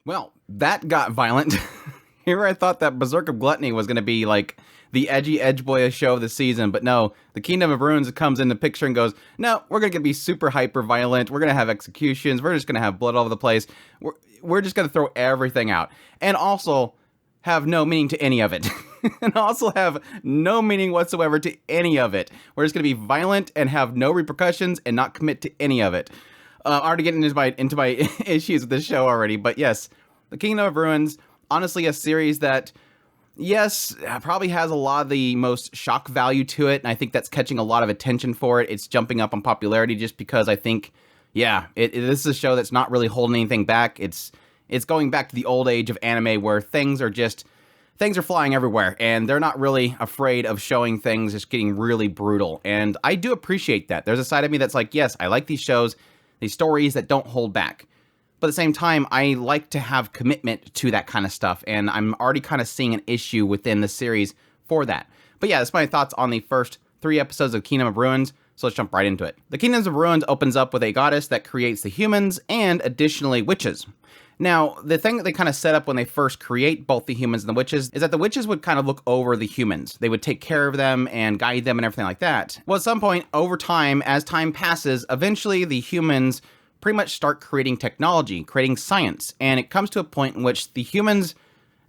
Well, that got violent. Here I thought that Berserk of Gluttony was going to be like the edgy edge boy show of the season, but no, the Kingdom of Ruins comes in the picture and goes, no, we're going to be super hyper violent. We're going to have executions. We're just going to have blood all over the place. We're just going to throw everything out. And also have no meaning to any of it. And also have no meaning whatsoever to any of it. We're just going to be violent and have no repercussions and not commit to any of it. I'm already getting into my issues with this show already, but yes, the Kingdom of Ruins, honestly a series that, yes, probably has a lot of the most shock value to it, and I think that's catching a lot of attention for it. It's jumping up on popularity just because I think, yeah, this is a show that's not really holding anything back. It's going back to the old age of anime where things are flying everywhere, and they're not really afraid of showing things just getting really brutal, and I do appreciate that. There's a side of me that's like, yes, I like these shows, these stories that don't hold back. But at the same time, I like to have commitment to that kind of stuff, and I'm already kind of seeing an issue within the series for that. But yeah, that's my thoughts on the first 3 episodes of Kingdom of Ruins, so let's jump right into it. The Kingdoms of Ruins opens up with a goddess that creates the humans and additionally witches. Now, the thing that they kind of set up when they first create both the humans and the witches is that the witches would kind of look over the humans. They would take care of them and guide them and everything like that. Well, at some point, over time, as time passes, eventually the humans pretty much start creating technology, creating science, and it comes to a point in which the humans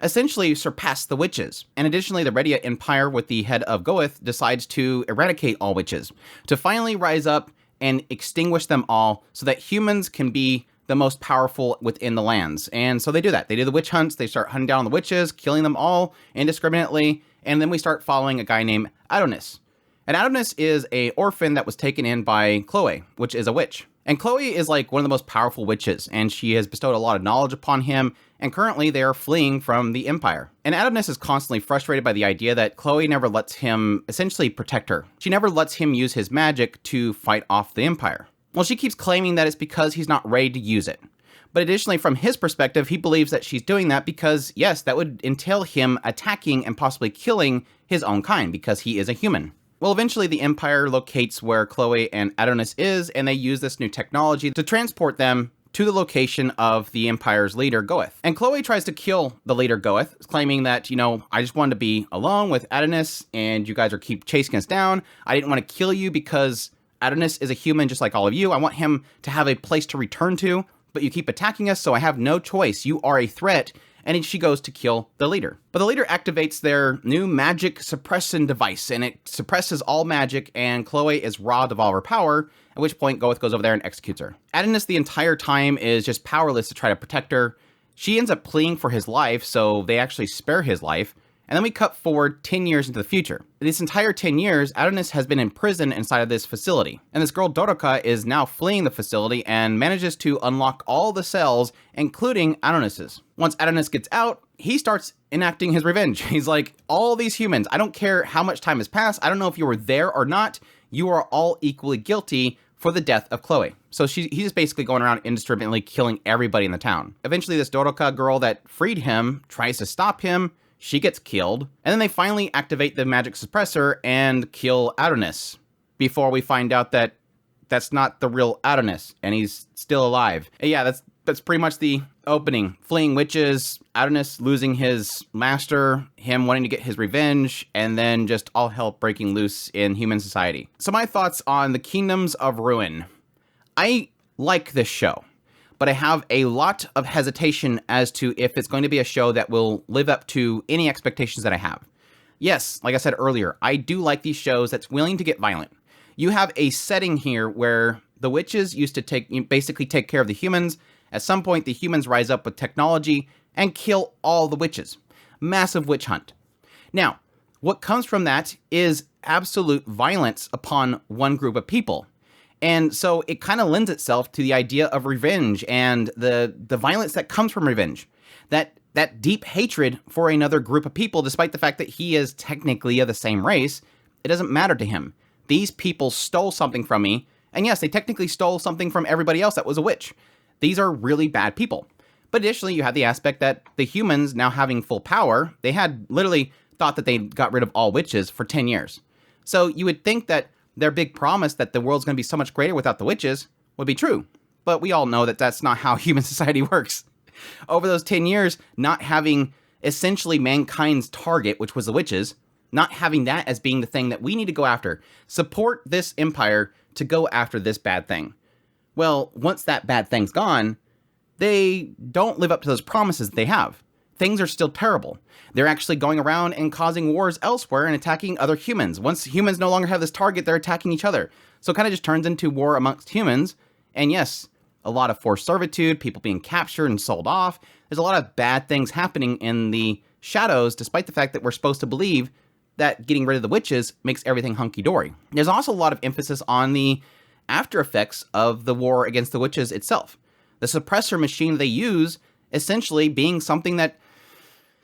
essentially surpass the witches. And additionally, the Redia Empire with the head of Goeth decides to eradicate all witches, to finally rise up and extinguish them all so that humans can be the most powerful within the lands. And so they do that. They do the witch hunts, they start hunting down the witches, killing them all indiscriminately, and then we start following a guy named Adonis. And Adonis is an orphan that was taken in by Chloe, which is a witch. And Chloe is like one of the most powerful witches, and she has bestowed a lot of knowledge upon him, and currently they are fleeing from the Empire. And Adonis is constantly frustrated by the idea that Chloe never lets him essentially protect her. She never lets him use his magic to fight off the Empire. Well, she keeps claiming that it's because he's not ready to use it. But additionally, from his perspective, he believes that she's doing that because, yes, that would entail him attacking and possibly killing his own kind because he is a human. Well, eventually the Empire locates where Chloe and Adonis is, and they use this new technology to transport them to the location of the Empire's leader, Goeth. And Chloe tries to kill the leader, Goeth, claiming that, I just wanted to be alone with Adonis, and you guys are keep chasing us down. I didn't want to kill you because Adonis is a human just like all of you. I want him to have a place to return to, but you keep attacking us, so I have no choice. You are a threat. And she goes to kill the leader. But the leader activates their new magic suppression device, and it suppresses all magic, and Chloe is robbed of all her power, at which point Goeth goes over there and executes her. Adonis the entire time is just powerless to try to protect her. She ends up pleading for his life, so they actually spare his life. And then we cut forward 10 years into the future. This entire 10 years, Adonis has been in prison inside of this facility. And this girl, Doroka, is now fleeing the facility and manages to unlock all the cells, including Adonis's. Once Adonis gets out, he starts enacting his revenge. He's like, all these humans, I don't care how much time has passed, I don't know if you were there or not, you are all equally guilty for the death of Chloe. So he's just basically going around indiscriminately killing everybody in the town. Eventually, this Doroka girl that freed him tries to stop him. She gets killed, and then they finally activate the magic suppressor and kill Adonis before we find out that that's not the real Adonis, and he's still alive. And yeah, that's pretty much the opening. Fleeing witches, Adonis losing his master, him wanting to get his revenge, and then just all hell breaking loose in human society. So my thoughts on the Kingdoms of Ruin. I like this show, but I have a lot of hesitation as to if it's going to be a show that will live up to any expectations that I have. Yes, like I said earlier, I do like these shows that's willing to get violent. You have a setting here where the witches used to basically take care of the humans. At some point, the humans rise up with technology and kill all the witches. Massive witch hunt. Now, what comes from that is absolute violence upon one group of people. And so it kind of lends itself to the idea of revenge and the violence that comes from revenge. That deep hatred for another group of people, despite the fact that he is technically of the same race, it doesn't matter to him. These people stole something from me, and yes, they technically stole something from everybody else that was a witch. These are really bad people. But additionally, you have the aspect that the humans now having full power, they had literally thought that they got rid of all witches for 10 years. So you would think that their big promise that the world's going to be so much greater without the witches would be true. But we all know that that's not how human society works. Over those 10 years, not having essentially mankind's target, which was the witches, not having that as being the thing that we need to go after. Support this empire to go after this bad thing. Well, once that bad thing's gone, they don't live up to those promises that they have. Things are still terrible. They're actually going around and causing wars elsewhere and attacking other humans. Once humans no longer have this target, they're attacking each other. So it kind of just turns into war amongst humans. And yes, a lot of forced servitude, people being captured and sold off. There's a lot of bad things happening in the shadows, despite the fact that we're supposed to believe that getting rid of the witches makes everything hunky-dory. There's also a lot of emphasis on the after effects of the war against the witches itself. The suppressor machine they use essentially being something that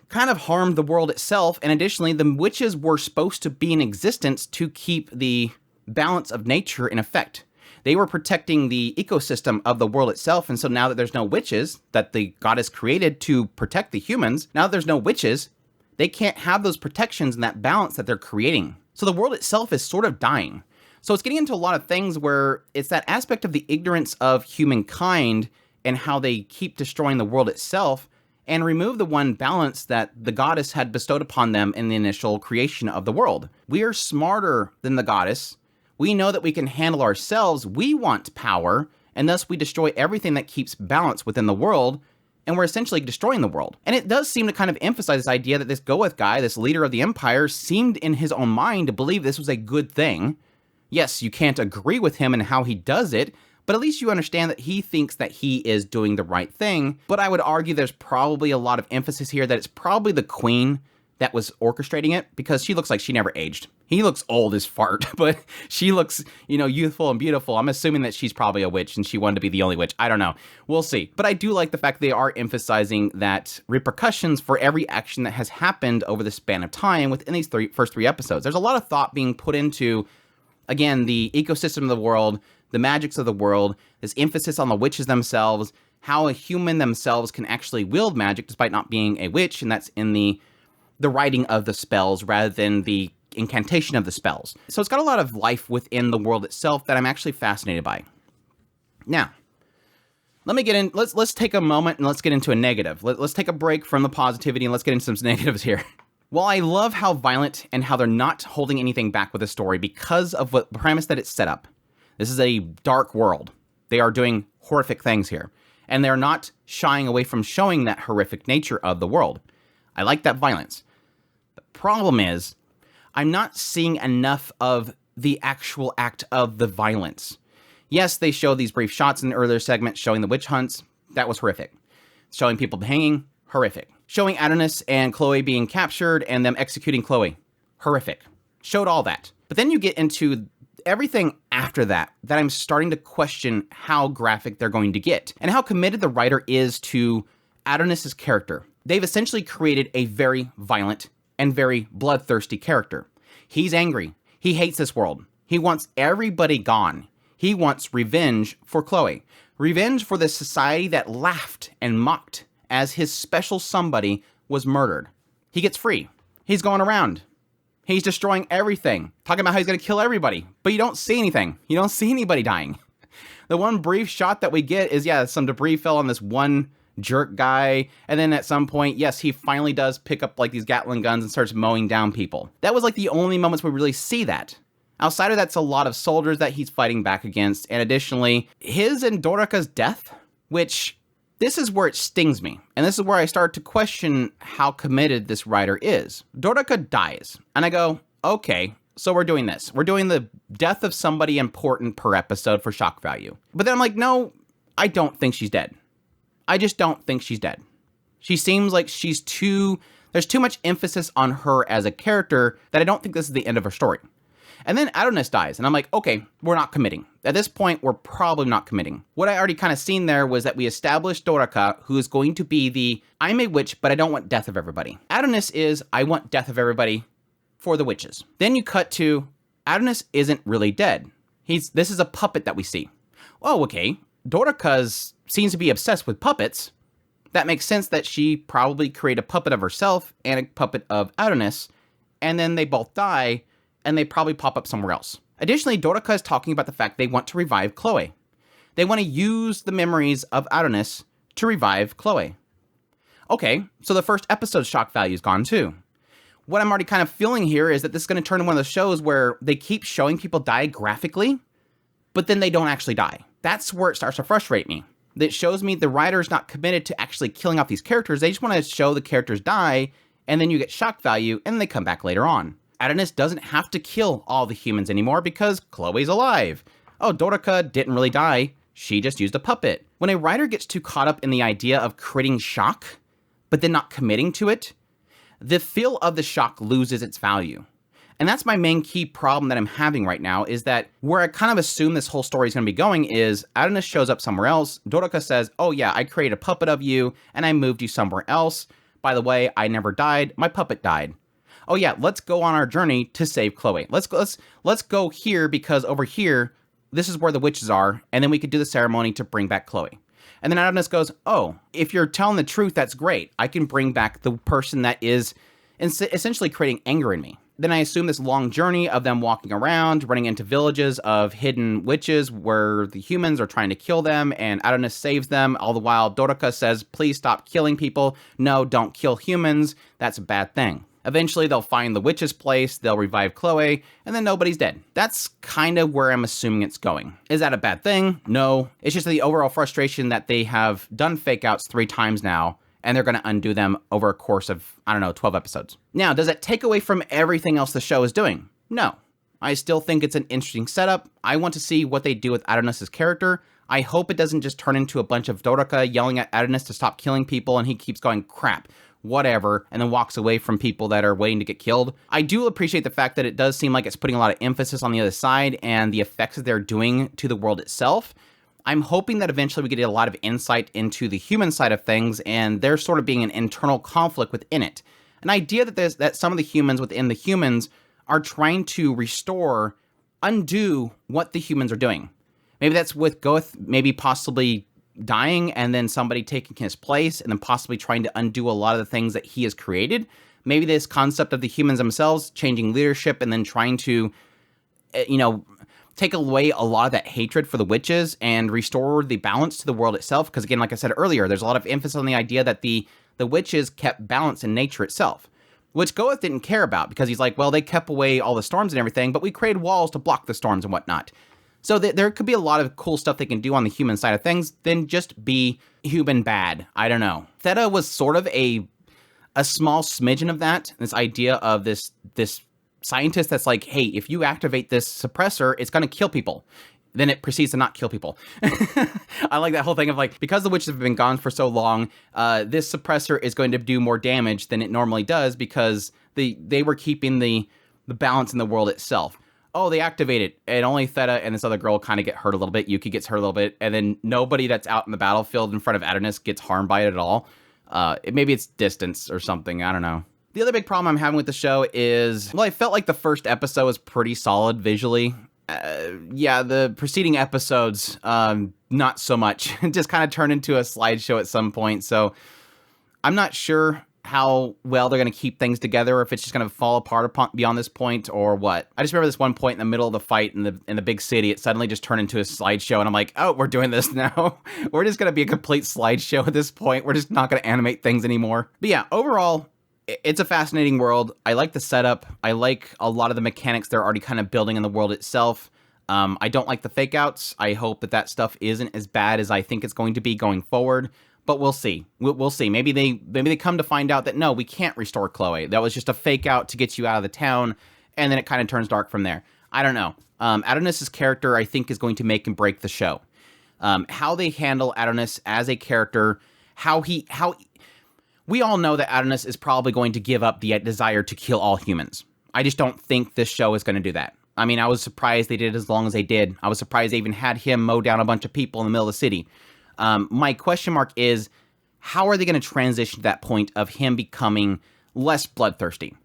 kind of harmed the world itself, and additionally, the witches were supposed to be in existence to keep the balance of nature in effect. They were protecting the ecosystem of the world itself, and so now that there's no witches that the goddess created to protect the humans, now that there's no witches, they can't have those protections and that balance that they're creating. So the world itself is sort of dying. So it's getting into a lot of things where it's that aspect of the ignorance of humankind and how they keep destroying the world itself and remove the one balance that the goddess had bestowed upon them in the initial creation of the world. We are smarter than the goddess. We know that we can handle ourselves. We want power, and thus we destroy everything that keeps balance within the world, and we're essentially destroying the world. And it does seem to kind of emphasize this idea that this Goeth guy, this leader of the empire, seemed in his own mind to believe this was a good thing. Yes, you can't agree with him in how he does it, but at least you understand that he thinks that he is doing the right thing. But I would argue there's probably a lot of emphasis here that it's probably the queen that was orchestrating it, because she looks like she never aged. He looks old as fart, but she looks, youthful and beautiful. I'm assuming that she's probably a witch and she wanted to be the only witch. I don't know. We'll see. But I do like the fact they are emphasizing that repercussions for every action that has happened over the span of time within these first three episodes. There's a lot of thought being put into, again, the ecosystem of the world, the magics of the world, this emphasis on the witches themselves, how a human themselves can actually wield magic despite not being a witch, and that's in the writing of the spells rather than the incantation of the spells. So it's got a lot of life within the world itself that I'm actually fascinated by. Now, let me get in, let's take a moment and let's get into a negative. Let's take a break from the positivity and let's get into some negatives here. While I love how violent and how they're not holding anything back with the story because of the premise that it's set up. This is a dark world. They are doing horrific things here. And they're not shying away from showing that horrific nature of the world. I like that violence. The problem is, I'm not seeing enough of the actual act of the violence. Yes, they show these brief shots in the earlier segment showing the witch hunts. That was horrific. Showing people hanging, horrific. Showing Adonis and Chloe being captured and them executing Chloe, horrific. Showed all that. But then you get into everything after that I'm starting to question how graphic they're going to get and how committed the writer is to Adonis's character. They've essentially created a very violent and very bloodthirsty character. He's angry. He hates this world. He wants everybody gone. He wants revenge for Chloe. Revenge for the society that laughed and mocked as his special somebody was murdered. He gets free. He's going around. He's destroying everything, talking about how he's going to kill everybody, but you don't see anything. You don't see anybody dying. The one brief shot that we get is, some debris fell on this one jerk guy, and then at some point, yes, he finally does pick up like these Gatling guns and starts mowing down people. That was like the only moments we really see that. Outside of that's a lot of soldiers that he's fighting back against, and additionally, his and Dorika's death, which this is where it stings me, and this is where I start to question how committed this writer is. Dorika dies, and I go, okay, so we're doing this. We're doing the death of somebody important per episode for shock value. But then I'm like, no, I don't think she's dead. I just don't think she's dead. She seems like there's too much emphasis on her as a character that I don't think this is the end of her story. And then Adonis dies, and I'm like, okay, we're not committing. At this point, we're probably not committing. What I already kind of seen there was that we established Dorika, who is going to be I'm a witch, but I don't want death of everybody. Adonis is, I want death of everybody for the witches. Then you cut to, Adonis isn't really dead. This is a puppet that we see. Oh, okay. Dorika seems to be obsessed with puppets. That makes sense that she probably created a puppet of herself and a puppet of Adonis, and then they both die, and they probably pop up somewhere else. Additionally, Dorika is talking about the fact they want to revive Chloe. They want to use the memories of Adonis to revive Chloe. Okay, so the first episode's shock value is gone too. What I'm already kind of feeling here is that this is going to turn into one of those shows where they keep showing people die graphically, but then they don't actually die. That's where it starts to frustrate me. That shows me the writer's not committed to actually killing off these characters. They just want to show the characters die, and then you get shock value, and they come back later on. Adonis doesn't have to kill all the humans anymore because Chloe's alive. Oh, Doroka didn't really die. She just used a puppet. When a writer gets too caught up in the idea of creating shock, but then not committing to it, the feel of the shock loses its value. And that's my main key problem that I'm having right now, is that where I kind of assume this whole story is going to be going is Adonis shows up somewhere else. Doroka says, oh yeah, I created a puppet of you and I moved you somewhere else. By the way, I never died. My puppet died. Oh yeah, let's go on our journey to save Chloe. Let's go here because over here, this is where the witches are. And then we could do the ceremony to bring back Chloe. And then Adonis goes, oh, if you're telling the truth, that's great. I can bring back the person that is essentially creating anger in me. Then I assume this long journey of them walking around, running into villages of hidden witches where the humans are trying to kill them, and Adonis saves them. All the while, Doroka says, please stop killing people. No, don't kill humans. That's a bad thing. Eventually, they'll find the witch's place, they'll revive Chloe, and then nobody's dead. That's kind of where I'm assuming it's going. Is that a bad thing? No. It's just the overall frustration that they have done fake outs 3 times now, and they're going to undo them over a course of, 12 episodes. Now, does that take away from everything else the show is doing? No. I still think it's an interesting setup. I want to see what they do with Adonis' character. I hope it doesn't just turn into a bunch of Doroka yelling at Adonis to stop killing people, and he keeps going, crap, whatever, and then walks away from people that are waiting to get killed. I do appreciate the fact that it does seem like it's putting a lot of emphasis on the other side and the effects that they're doing to the world itself. I'm hoping that eventually we get a lot of insight into the human side of things, and there's sort of being an internal conflict within it. An idea that some of the humans within the humans are trying to undo what the humans are doing. Maybe that's with Goeth, maybe possibly dying and then somebody taking his place and then possibly trying to undo a lot of the things that he has created. Maybe this concept of the humans themselves changing leadership and then trying to, take away a lot of that hatred for the witches and restore the balance to the world itself. Because again, like I said earlier, there's a lot of emphasis on the idea that the witches kept balance in nature itself, which Goeth didn't care about because he's like, well, they kept away all the storms and everything, but we created walls to block the storms and whatnot. So there could be a lot of cool stuff they can do on the human side of things than just be human bad. I don't know. Theta was sort of a small smidgen of that. This idea of this scientist that's like, hey, if you activate this suppressor, it's going to kill people. Then it proceeds to not kill people. I like that whole thing of like, because the witches have been gone for so long, this suppressor is going to do more damage than it normally does because they were keeping the balance in the world itself. Oh, they activate it, and only Theta and this other girl kind of get hurt a little bit. Yuki gets hurt a little bit, and then nobody that's out in the battlefield in front of Adonis gets harmed by it at all. Maybe it's distance or something. I don't know. The other big problem I'm having with the show is, well, I felt like the first episode was pretty solid visually. The preceding episodes, not so much. It just kind of turned into a slideshow at some point, so I'm not sure how well they're going to keep things together, or if it's just going to fall apart beyond this point, or what. I just remember this one point in the middle of the fight in the big city, it suddenly just turned into a slideshow, and I'm like, oh, we're doing this now. We're just going to be a complete slideshow at this point. We're just not going to animate things anymore. But yeah, overall, it's a fascinating world. I like the setup. I like a lot of the mechanics they're already kind of building in the world itself. I don't like the fake outs. I hope that stuff isn't as bad as I think it's going to be going forward. But we'll see. We'll see. Maybe they come to find out that, no, we can't restore Chloe. That was just a fake out to get you out of the town, and then it kind of turns dark from there. I don't know. Adonis' character, I think, is going to make and break the show. How they handle Adonis as a character, we all know that Adonis is probably going to give up the desire to kill all humans. I just don't think this show is going to do that. I mean, I was surprised they did it as long as they did. I was surprised they even had him mow down a bunch of people in the middle of the city. My question mark is, how are they going to transition to that point of him becoming less bloodthirsty?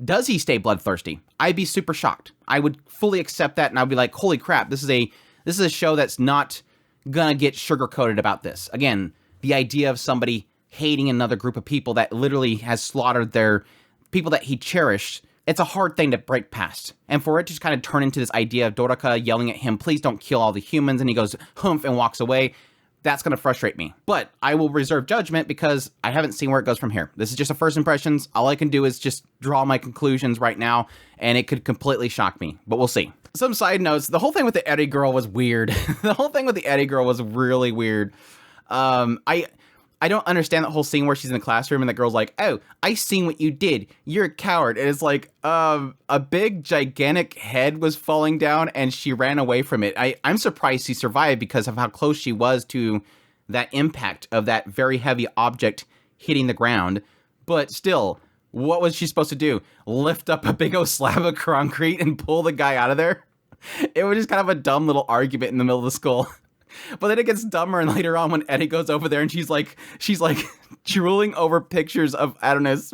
Does he stay bloodthirsty? I'd be super shocked. I would fully accept that, and I'd be like, holy crap, this is a show that's not gonna get sugar-coated about this. Again, the idea of somebody hating another group of people that literally has slaughtered their people that he cherished, it's a hard thing to break past. And for it to just kind of turn into this idea of Doroka yelling at him, please don't kill all the humans, and he goes, humph, and walks away. that's going to frustrate me. But I will reserve judgment because I haven't seen where it goes from here. This is just a first impressions. All I can do is just draw my conclusions right now, and it could completely shock me, but we'll see. Some side notes, the whole thing with the Eddie girl was weird. The whole thing with the Eddie girl was really weird. I don't understand that whole scene where she's in the classroom and the girl's like, oh, I seen what you did. You're a coward. And it's like, a big, gigantic head was falling down and she ran away from it. I'm surprised she survived because of how close she was to that impact of that very heavy object hitting the ground. But still, what was she supposed to do? Lift up a big old slab of concrete and pull the guy out of there? It was just kind of a dumb little argument in the middle of the school. But then it gets dumber, and later on when Eddie goes over there and she's like drooling over pictures of Adonis.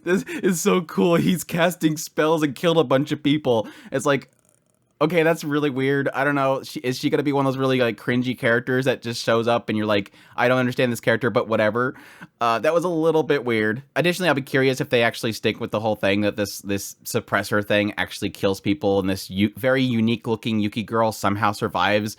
This is so cool. He's casting spells and killed a bunch of people. It's like, okay, that's really weird. I don't know. Is she going to be one of those really like cringy characters that just shows up and you're like, I don't understand this character, but whatever. That was a little bit weird. Additionally, I'll be curious if they actually stick with the whole thing that this suppressor thing actually kills people and this very unique looking Yuki girl somehow survives.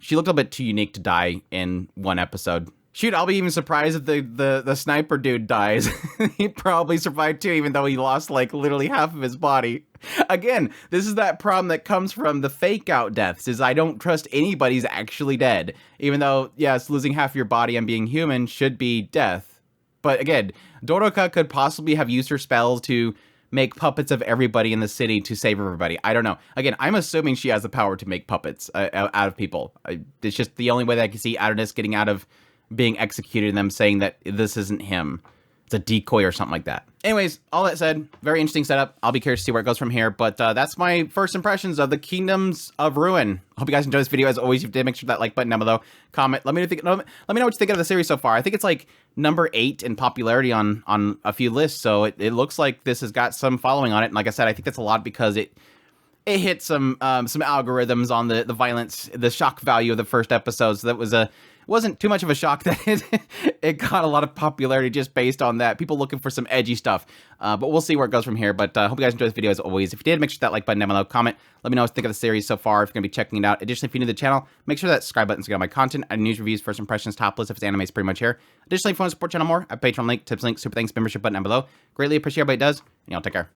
She looked a bit too unique to die in one episode. Shoot, I'll be even surprised if the sniper dude dies. He probably survived too, even though he lost like literally half of his body. Again, this is that problem that comes from the fake out deaths, is I don't trust anybody's actually dead. Even though, yes, losing half your body and being human should be death. But again, Doroka could possibly have used her spells to make puppets of everybody in the city to save everybody. I don't know. Again, I'm assuming she has the power to make puppets out of people. It's just the only way that I can see Adonis getting out of being executed and them saying that this isn't him. It's a decoy or something like that. Anyways, all that said, very interesting setup. I'll be curious to see where it goes from here. But that's my first impressions of the Kingdoms of Ruin. Hope you guys enjoyed this video. As always, if you did, make sure that like button down below. Comment. Let me know what you think of the series so far. I think it's like number 8 in popularity on a few lists. So it looks like this has got some following on it. And like I said, I think that's a lot because it hit some algorithms on the violence, the shock value of the first episode. So that wasn't too much of a shock that it got a lot of popularity just based on that. People looking for some edgy stuff. But we'll see where it goes from here. But hope you guys enjoyed this video as always. If you did, make sure that like button down below. Comment. Let me know what you think of the series so far if you're going to be checking it out. Additionally, if you're new to the channel, make sure that subscribe button's got my content. I news, reviews, first impressions, top list. If it's anime, it's pretty much here. Additionally, if you want to support the channel more, I have Patreon link, tips link, super thanks, membership button down below. Greatly appreciate everybody does. And y'all take care.